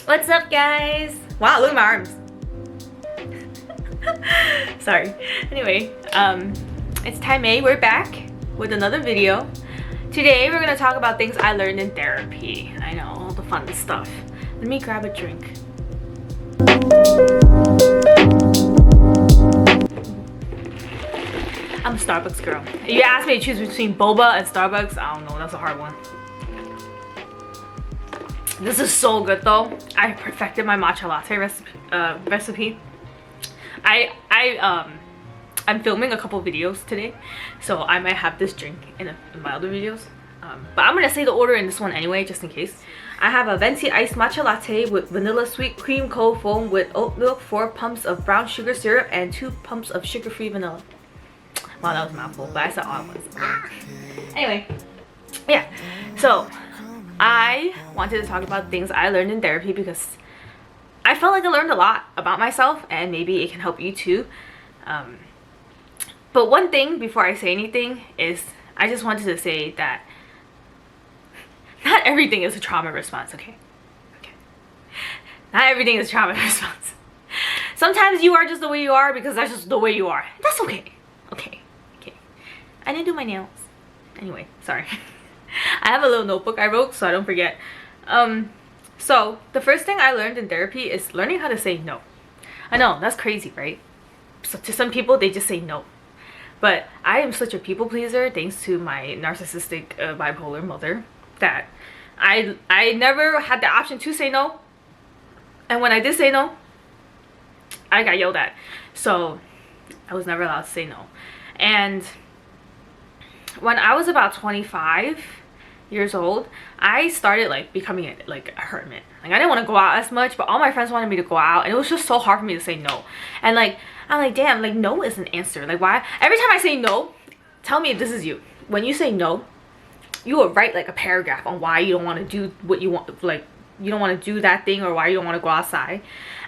What's up, guys? Wow, look at my arms. Sorry. Anyway, it's time A. We're back with another video. Today we're gonna talk about things I learned in therapy. I know, all the fun stuff. Let me grab a drink. I'm a Starbucks girl. If you ask me to choose between boba and Starbucks, I don't know, that's a hard one. This is so good though. I perfected my matcha latte recipe. I'm filming a couple videos today, so I might have this drink in my other videos. But I'm gonna say the order in this one anyway, just in case. I have a venti iced matcha latte with vanilla sweet cream cold foam with oat milk, 4 pumps of brown sugar syrup, and 2 pumps of sugar-free vanilla. Wow, that was a mouthful, but I said all at once. Anyway, yeah. So I wanted to talk about things I learned in therapy because I felt like I learned a lot about myself, and maybe it can help you too. But one thing before I say anything is I just wanted to say that not everything is a trauma response, okay? Not everything is trauma response. Sometimes you are just the way you are because that's just the way you are. That's okay. Okay. I didn't do my nails. Anyway, sorry. I have a little notebook I wrote so I don't forget. So the first thing I learned in therapy is learning how to say no. I know, that's crazy, right? So to some people, they just say no. But I am such a people pleaser thanks to my narcissistic bipolar mother that I never had the option to say no. And when I did say no, I got yelled at. So I was never allowed to say no. And when I was about 25 years old, I started like becoming a hermit. Like I didn't want to go out as much, but all my friends wanted me to go out, and it was just so hard for me to say no. And like I'm like, damn, like no is an answer. Like why every time I say no, tell me if this is you. When you say no, you will write like a paragraph on why you don't want to do what you want, like you don't want to do that thing, or why you don't want to go outside.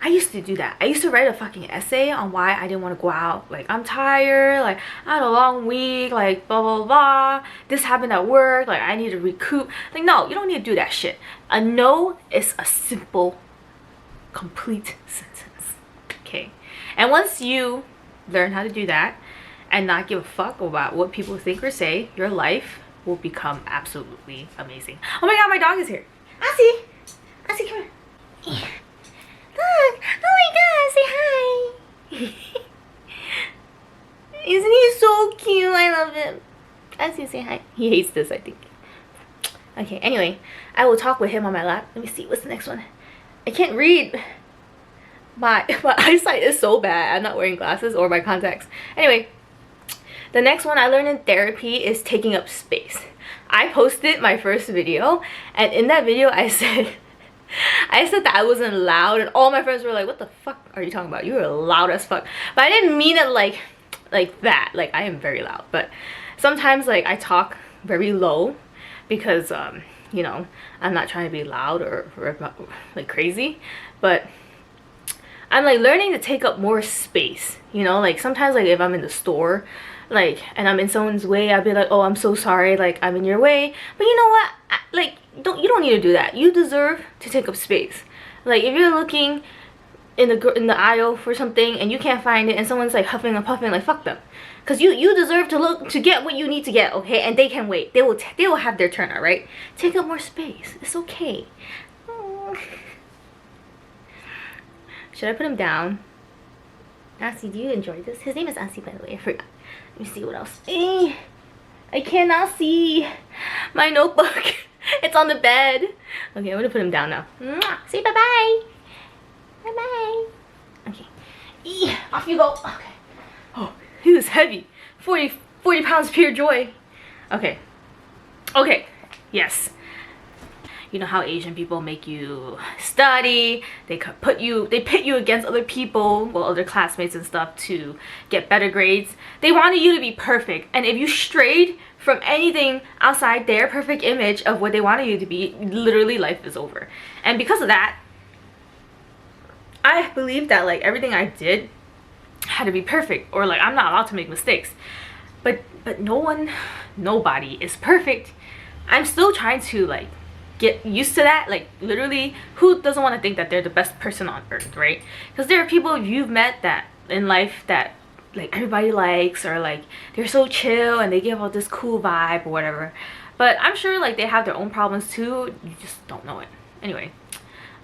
I used to do that. I used to write a fucking essay on why I didn't want to go out. Like, I'm tired, like, I had a long week, like, blah, blah, blah. This happened at work, like, I need to recoup. Like, no, you don't need to do that shit. A no is a simple, complete sentence, okay? And once you learn how to do that and not give a fuck about what people think or say, your life will become absolutely amazing. Oh my god, my dog is here. Asi, come here. Yeah. Look! Oh my god, say hi! Isn't he so cute? I love him. Asi, say hi. He hates this, I think. Okay, anyway, I will talk with him on my lap. Let me see, what's the next one? I can't read. My eyesight is so bad. I'm not wearing glasses or my contacts. Anyway, the next one I learned in therapy is taking up space. I posted my first video, and in that video I said that I wasn't loud, and all my friends were like, what the fuck are you talking about? You were loud as fuck. But I didn't mean it like that. Like, I am very loud, but sometimes like I talk very low because you know, I'm not trying to be loud or like crazy, but I'm like learning to take up more space, you know? Like sometimes like if I'm in the store, like, and I'm in someone's way, I'd be like, oh, I'm so sorry, like I'm in your way. But you know what, like you don't need to do that. You deserve to take up space. Like if you're looking in the aisle for something and you can't find it, and someone's like huffing and puffing, like fuck them, because you deserve to get what you need to get, okay? And they can wait. They will have their turn. All right, take up more space. It's okay. Oh. Should I put him down? Asi, do you enjoy this? His name is Asi, by the way. I forgot. Let me see what else. I cannot see my notebook. It's on the bed. Okay, I'm gonna put him down now. Say bye-bye. Bye-bye. Okay. Off you go. Okay. Oh, he was heavy. 40 pounds pure joy. Okay. Okay. Yes. You know how Asian people make you study, they pit you against other people, well, other classmates and stuff, to get better grades. They wanted you to be perfect, and if you strayed from anything outside their perfect image of what they wanted you to be, literally life is over. And because of that, I believe that like everything I did had to be perfect, or like I'm not allowed to make mistakes. But nobody is perfect. I'm still trying to like get used to that. Like literally, who doesn't want to think that they're the best person on earth, right? Because there are people you've met that in life that like everybody likes, or like they're so chill and they give out this cool vibe or whatever. But I'm sure like they have their own problems too, you just don't know it. Anyway,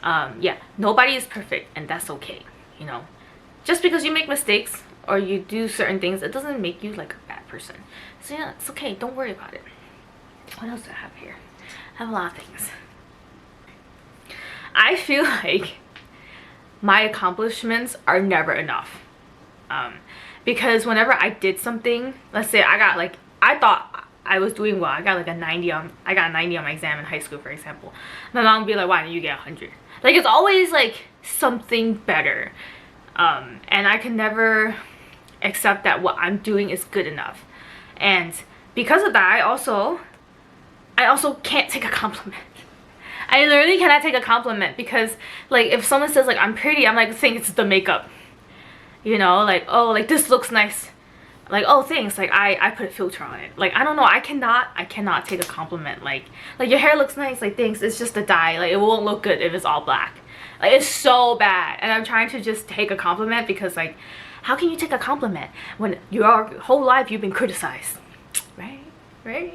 yeah, nobody is perfect, and that's okay, you know. Just because you make mistakes or you do certain things, it doesn't make you like a bad person. So yeah, it's okay, don't worry about it. What else do I have here? I have a lot of things. I feel like my accomplishments are never enough. Because whenever I did something, let's say I got like, I thought I was doing well, I got like a 90 on my exam in high school, for example. My mom would be like, why didn't you get 100? Like, it's always like something better. And I can never accept that what I'm doing is good enough. And because of that, I also can't take a compliment. I literally cannot take a compliment, because like if someone says like I'm pretty, I'm like saying it's the makeup, you know, like, oh, like this looks nice, like, oh, thanks, like I put a filter on it. Like, I don't know, I cannot take a compliment. Like your hair looks nice, like thanks, it's just a dye, like it won't look good if it's all black. Like, it's so bad. And I'm trying to just take a compliment, because like, how can you take a compliment when your whole life you've been criticized? Right? Right?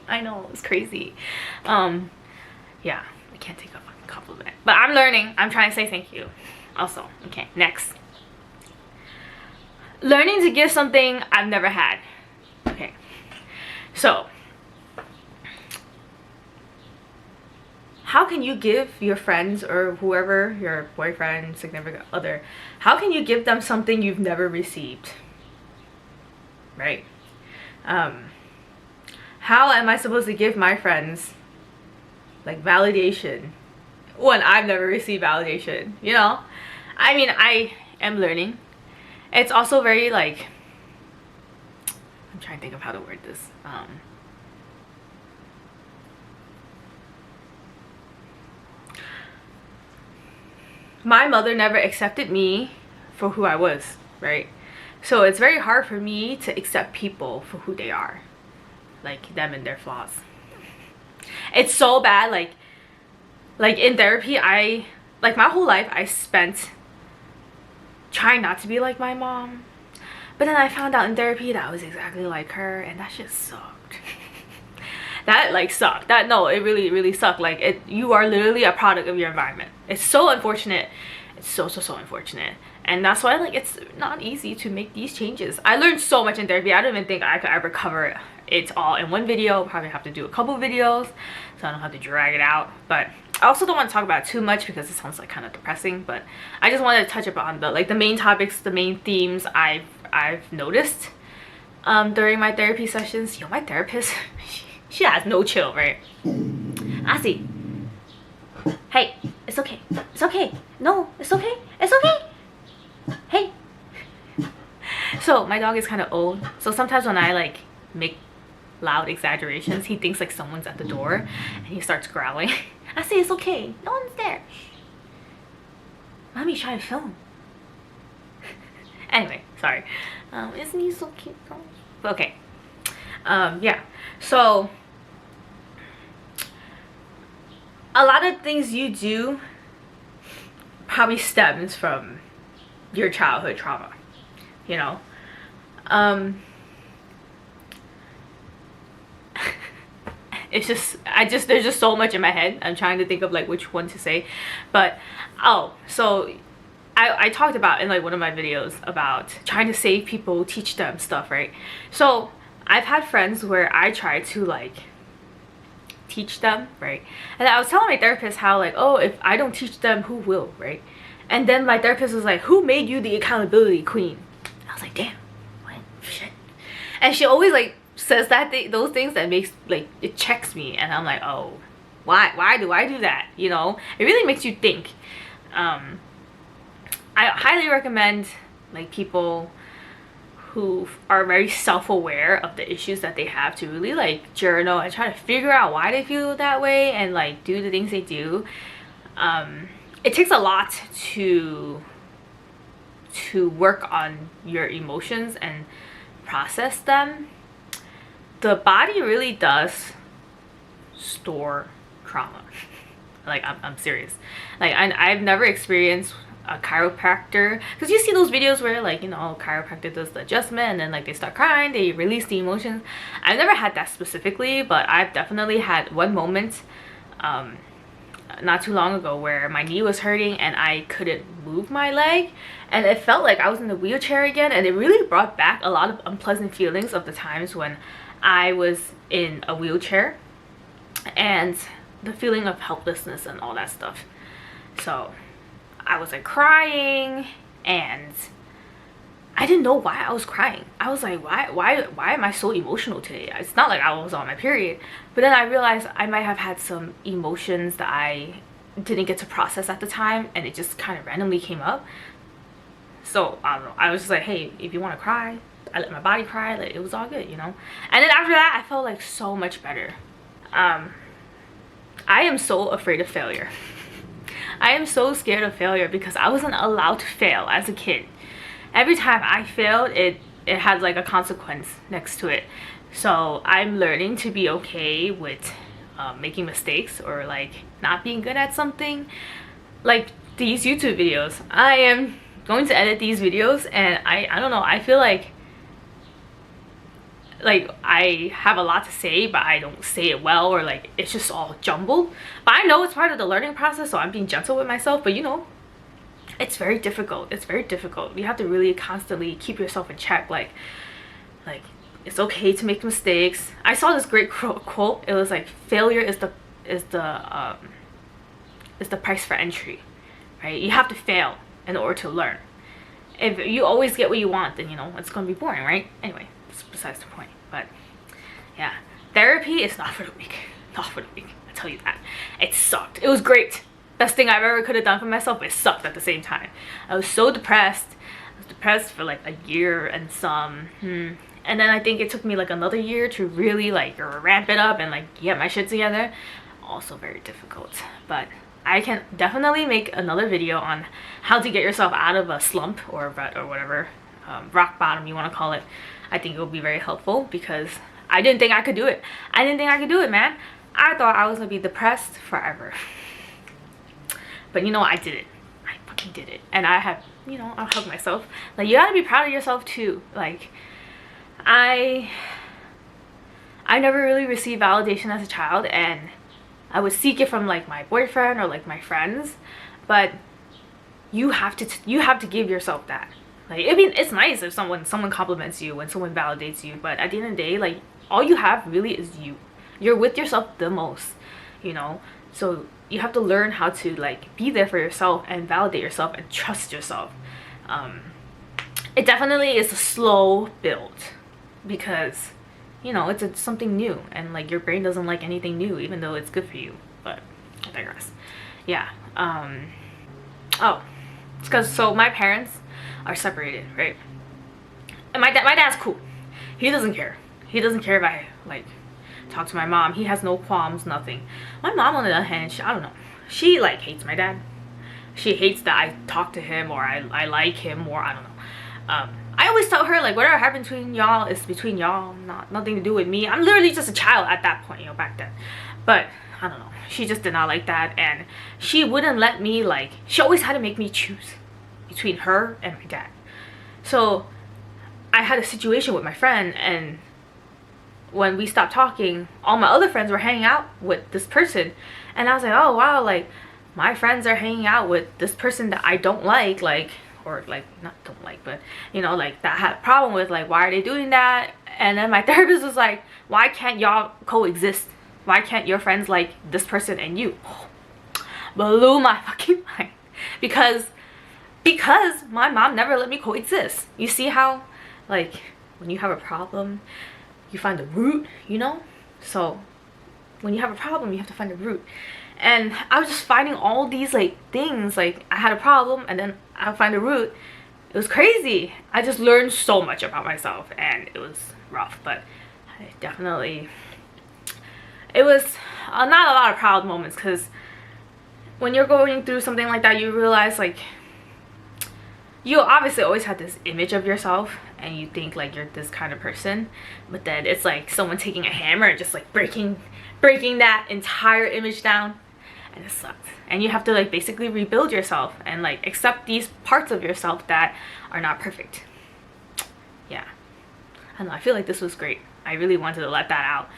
I know, it's crazy. Yeah, I can't take a fucking compliment, but I'm learning. I'm trying to say thank you also. Okay, next, learning to give something I've never had. Okay, so how can you give your friends or whoever, your boyfriend, significant other, how can you give them something you've never received? Right? How am I supposed to give my friends like validation when I've never received validation, you know? I mean, I am learning. It's also very like, I'm trying to think of how to word this. My mother never accepted me for who I was, right? So it's very hard for me to accept people for who they are, like them and their flaws. It's so bad. Like in therapy, like my whole life I spent trying not to be like my mom, but then I found out in therapy that I was exactly like her, and that shit sucked. That like sucked. That, no, it really sucked. Like, you are literally a product of your environment. It's so unfortunate. It's so unfortunate. And that's why like it's not easy to make these changes. I learned so much in therapy. I don't even think I could ever cover it all in one video. I'll probably have to do a couple videos so I don't have to drag it out. But I also don't want to talk about it too much because it sounds like kind of depressing. But I just wanted to touch upon the main topics, the main themes I've noticed during my therapy sessions. Yo, my therapist, she has no chill, right? I see. Hey, it's okay. It's okay. No, it's okay. It's okay. Hey. So my dog is kind of old, so sometimes when I like make loud exaggerations, he thinks like someone's at the door and he starts growling. I say it's okay, no one's there. Mommy's trying to film. Anyway, sorry. Isn't he so cute? Okay. Yeah, so a lot of things you do probably stems from your childhood trauma, you know. It's just, there's just so much in my head. I'm trying to think of like which one to say. But so I talked about in like one of my videos about trying to save people, teach them stuff, right? So I've had friends where I try to like teach them, right? And I was telling my therapist how like, oh, if I don't teach them, who will, right? And then my therapist was like, who made you the accountability queen? I was like, damn, what? Shit. And she always like says those things that makes like, it checks me, and I'm like, oh, why do I do that? You know, it really makes you think. I highly recommend like people who are very self-aware of the issues that they have to really like journal and try to figure out why they feel that way and like do the things they do. It takes a lot to work on your emotions and process them. The body really does store trauma. Like I'm serious. Like I've never experienced a chiropractor, because you see those videos where like, you know, chiropractor does the adjustment and then like they start crying, they release the emotions. I've never had that specifically, but I've definitely had one moment not too long ago where my knee was hurting and I couldn't move my leg, and it felt like I was in the wheelchair again, and it really brought back a lot of unpleasant feelings of the times when I was in a wheelchair and the feeling of helplessness and all that stuff. So I was like crying, and I didn't know why I was crying. I was like, why am I so emotional today? It's not like I was on my period. But then I realized I might have had some emotions that I didn't get to process at the time, and it just kind of randomly came up. So I don't know, I was just like, hey, if you want to cry, I let my body cry. Like, it was all good, you know. And then after that, I felt like so much better. I am so afraid of failure. I am so scared of failure because I wasn't allowed to fail as a kid. Every time I failed, it had like a consequence next to it. So I'm learning to be okay with making mistakes or like not being good at something. Like these YouTube videos, I am going to edit these videos, and I don't know, I feel like I have a lot to say, but I don't say it well, or like it's just all jumbled. But I know it's part of the learning process, so I'm being gentle with myself. But you know, it's very difficult. It's very difficult. You have to really constantly keep yourself in check. Like it's okay to make mistakes. I saw this great quote. It was like, failure is the price for entry, right? You have to fail in order to learn. If you always get what you want, then you know it's gonna be boring, right? Anyway, that's besides the point. But yeah, therapy is not for the weak. Not for the weak, I tell you that. It sucked. It was great, best thing I've ever could have done for myself, but it sucked at the same time. I was so depressed. I was depressed for like a year and some. And then I think it took me like another year to really like ramp it up and like get my shit together. Also very difficult. But I can definitely make another video on how to get yourself out of a slump or rut or whatever, rock bottom you want to call it. I think it will be very helpful because I didn't think I could do it. I didn't think I could do it, man. I thought I was gonna be depressed forever. But you know, I did it. I fucking did it. And I have, you know, I'll hug myself. Like, you gotta be proud of yourself too. Like, I never really received validation as a child, and I would seek it from like my boyfriend or like my friends. But you have to give yourself that. Like, I mean, it's nice if someone compliments you, when someone validates you, but at the end of the day, like, all you have really is you. You're with yourself the most, you know. So you have to learn how to like be there for yourself and validate yourself and trust yourself. It definitely is a slow build because, you know, it's something new, and like your brain doesn't like anything new, even though it's good for you. But I digress. Yeah. Oh, it's because, so my parents are separated, right? And my dad's cool. He doesn't care. He doesn't care if I like talk to my mom. He has no qualms, nothing. My mom, on the other hand, I don't know, she like hates my dad. She hates that I talk to him, or I like him, or I don't know. I always tell her, like, whatever happened between y'all is between y'all, nothing to do with me. I'm literally just a child at that point, you know, back then. But I don't know, she just did not like that, and she wouldn't let me, like, she always had to make me choose between her and my dad. So I had a situation with my friend, and when we stopped talking, all my other friends were hanging out with this person, and I was like, oh wow, like my friends are hanging out with this person that I don't like, or like, not don't like, but you know, like, that I had a problem with, like, why are they doing that? And then my therapist was like, why can't y'all coexist? Why can't your friends like this person and you? Blew my fucking mind. Because my mom never let me coexist. You see how, like, when you have a problem, you find the root, you know? So when you have a problem, you have to find the root. And I was just finding all these like things, like I had a problem and then I would find the root. It was crazy. I just learned so much about myself, and it was rough, but I definitely, it was not a lot of proud moments, because when you're going through something like that, you realize, like, you obviously always had this image of yourself, and you think like you're this kind of person, but then it's like someone taking a hammer and just like breaking that entire image down, and it sucks. And you have to like basically rebuild yourself and like accept these parts of yourself that are not perfect. Yeah, I don't know, I feel like this was great. I really wanted to let that out,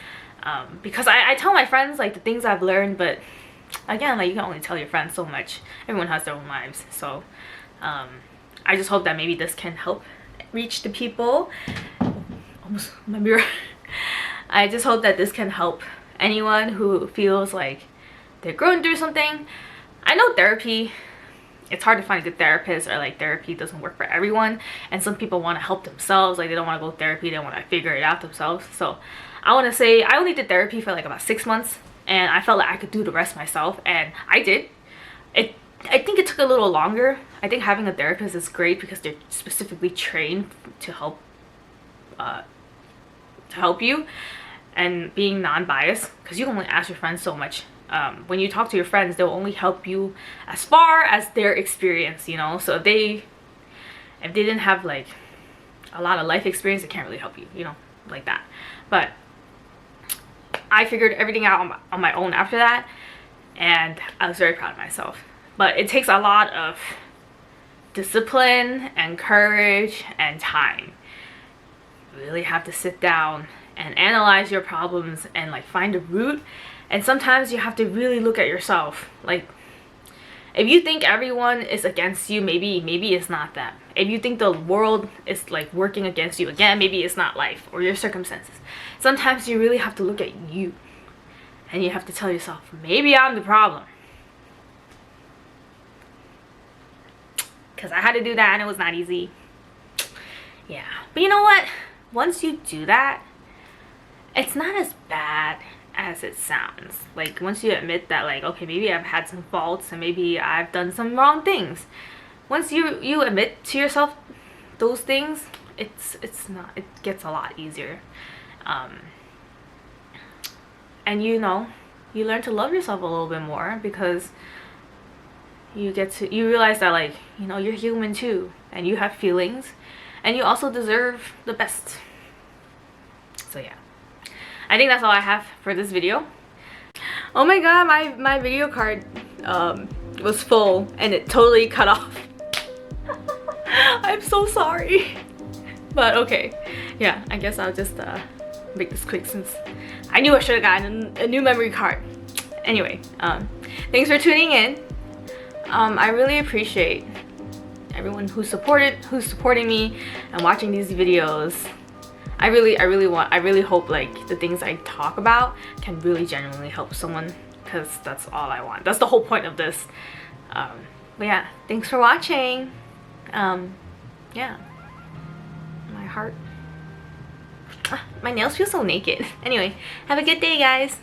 because I tell my friends like the things I've learned, but again, like you can only tell your friends so much. Everyone has their own lives. So I just hope that maybe this can help reach the people. Almost my mirror. I just hope that this can help anyone who feels like they're going through something. I know therapy, it's hard to find a good therapist, or like therapy doesn't work for everyone, and some people want to help themselves, like they don't want to go to therapy, they want to figure it out themselves. So I want to say I only did therapy for like about 6 months, and I felt like I could do the rest myself, and I did. I think it took a little longer. I think having a therapist is great because they're specifically trained to help you, and being non-biased, because you can only ask your friends so much. When you talk to your friends, they'll only help you as far as their experience, you know. So if they didn't have like a lot of life experience, they can't really help you, you know, like that. But I figured everything out on my own after that, and I was very proud of myself. But it takes a lot of discipline and courage and time. You really have to sit down and analyze your problems and like find a root. And sometimes you have to really look at yourself. Like, if you think everyone is against you, maybe it's not that. If you think the world is like working against you, again, maybe it's not life or your circumstances. Sometimes you really have to look at you, and you have to tell yourself, maybe I'm the problem. Because I had to do that, and it was not easy. Yeah, but you know what? Once you do that, it's not as bad as it sounds. Like, once you admit that, like, okay, maybe I've had some faults and maybe I've done some wrong things, once you admit to yourself those things, it gets a lot easier. And you know, you learn to love yourself a little bit more, because you realize that, like, you know, you're human too, and you have feelings, and you also deserve the best. So yeah, I think that's all I have for this video. Oh my god, my video card was full and it totally cut off. I'm so sorry. But okay, yeah, I guess I'll just make this quick, since I knew I should have gotten a new memory card. Anyway, thanks for tuning in. I really appreciate everyone who's supporting me and watching these videos. I really hope like the things I talk about can really genuinely help someone, because that's all I want. That's the whole point of this. But yeah, thanks for watching. Yeah, my heart, my nails feel so naked. Anyway, have a good day, guys.